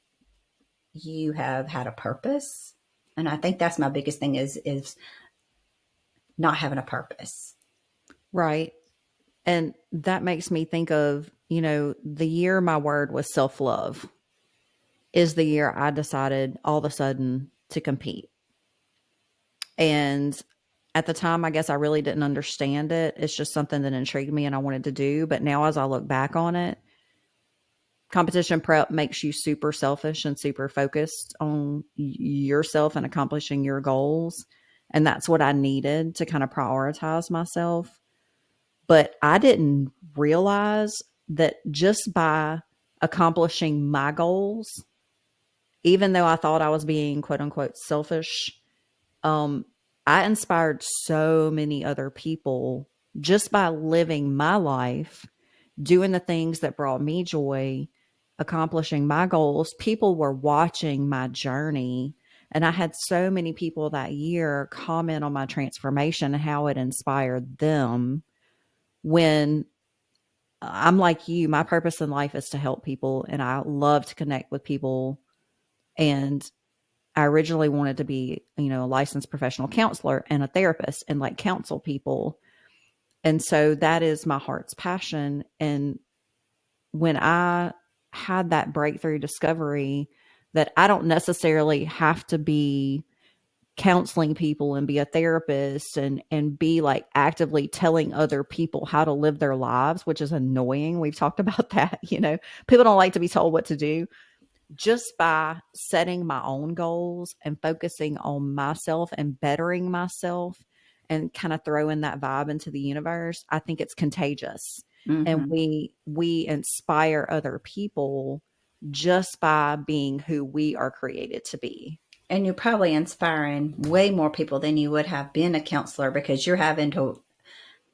you have had a purpose. And I think that's my biggest thing is not having a purpose. Right. And that makes me think of, the year my word was self love is the year I decided all of a sudden to compete. And at the time, I guess I really didn't understand it. It's just something that intrigued me and I wanted to do. But now, as I look back on it, competition prep makes you super selfish and super focused on yourself and accomplishing your goals. And that's what I needed to kind of prioritize myself. But I didn't realize that just by accomplishing my goals, even though I thought I was being quote unquote selfish, um, I inspired so many other people just by living my life doing the things that brought me joy, accomplishing my goals, people were watching my journey. And I had so many people that year comment on my transformation, how it inspired them. When I'm like you, my purpose in life is to help people, and I love to connect with people. And I originally wanted to be, a licensed professional counselor and a therapist and like counsel people. And so that is my heart's passion. And when I had that breakthrough discovery that I don't necessarily have to be counseling people and be a therapist and be like actively telling other people how to live their lives, which is annoying. We've talked about that. People don't like to be told what to do. Just by setting my own goals and focusing on myself and bettering myself and kind of throwing that vibe into the universe, I think it's contagious. And Mm-hmm. we inspire other people just by being who we are created to be. And you're probably inspiring way more people than you would have been a counselor, because you're having to,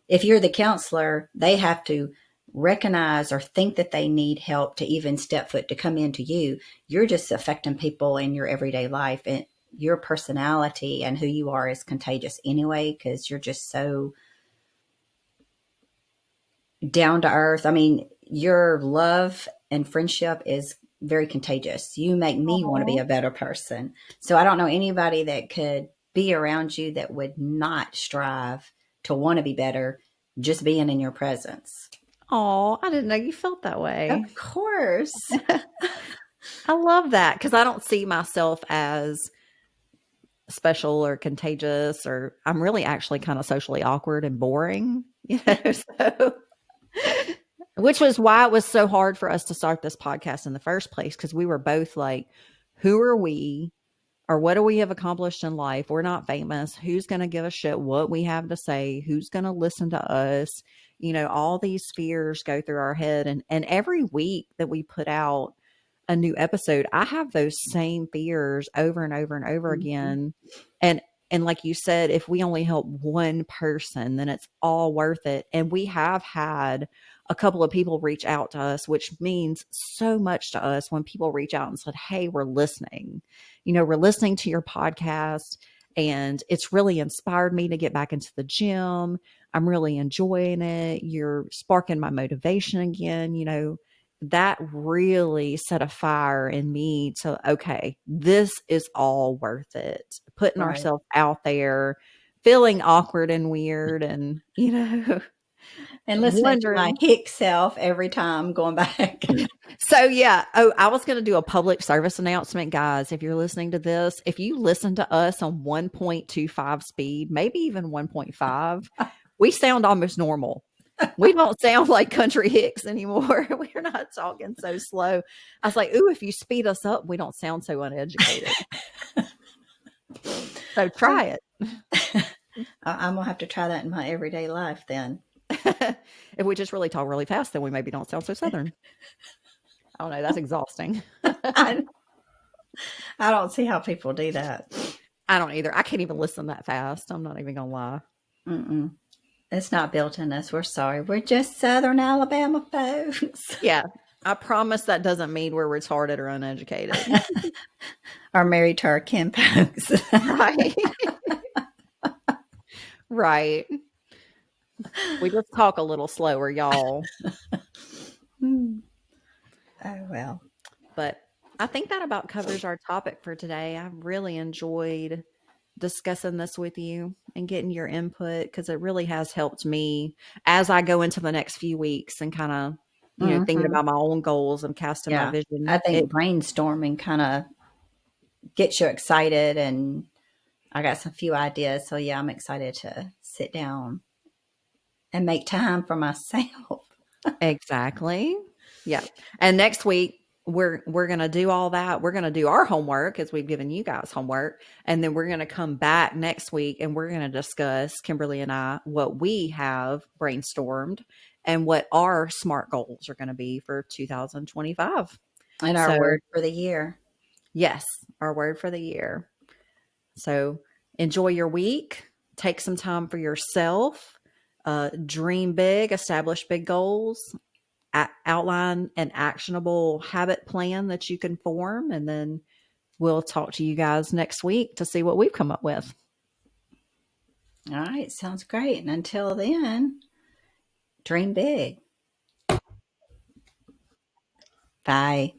if you're the counselor, they have to recognize or think that they need help to even step foot to come into you. You're just affecting people in your everyday life, and your personality and who you are is contagious anyway, because you're just so down to earth. I mean, your love and friendship is very contagious. You make me want to be Aw. a better person. So I don't know anybody that could be around you that would not strive to want to be better just being in your presence. Oh, I didn't know you felt that way. Of course. I love that because I don't see myself as special or contagious, or I'm really actually kind of socially awkward and boring, so which was why it was so hard for us to start this podcast in the first place, because we were both like, who are we, or what do we have accomplished in life? We're not famous. Who's going to give a shit what we have to say? Who's going to listen to us? All these fears go through our head, and every week that we put out a new episode, I have those same fears over and over and over Mm-hmm. again. And like you said, if we only help one person, then it's all worth it. And we have had a couple of people reach out to us, which means so much to us when people reach out and said, "Hey, we're listening. We're listening to your podcast, and it's really inspired me to get back into the gym. I'm really enjoying it. You're sparking my motivation again." That really set a fire in me to, okay, this is all worth it. Putting Right. ourselves out there, feeling awkward and weird, and, And listening to my wondering. hick self every time going back. So, yeah. Oh, I was going to do a public service announcement, guys. If you're listening to this, if you listen to us on 1.25 speed, maybe even 1.5, we sound almost normal. We don't sound like country hicks anymore. We're not talking so slow. I was like, ooh, if you speed us up, we don't sound so uneducated. So try it. I'm going to have to try that in my everyday life then. If we just really talk really fast, then we maybe don't sound so Southern. I don't know. That's exhausting. I, I don't see how people do that. I don't either. I can't even listen that fast. I'm not even going to lie. Mm-mm. It's not built in us. We're sorry. We're just Southern Alabama folks. Yeah. I promise that doesn't mean we're retarded or uneducated. Are married to our kin folks. Right. Right. We just talk a little slower, y'all. Oh, well. But I think that about covers our topic for today. I really enjoyed discussing this with you and getting your input, because it really has helped me as I go into the next few weeks and kind of, thinking Mm-hmm. about my own goals and casting my Yeah. I vision. think brainstorming kind of gets you excited, and I got some few ideas. So, yeah, I'm excited to sit down and make time for myself. Exactly. Yeah. And next week we're going to do all that. We're going to do our homework, as we've given you guys homework, and then we're going to come back next week and we're going to discuss, Kimberly and I, what we have brainstormed and what our SMART goals are going to be for 2025. And our So, word for the year. yes, our word for the year. So, enjoy your week. Take some time for yourself. Dream big, establish big goals, outline an actionable habit plan that you can form, and then we'll talk to you guys next week to see what we've come up with. All right, sounds great. And until then, dream big. Bye.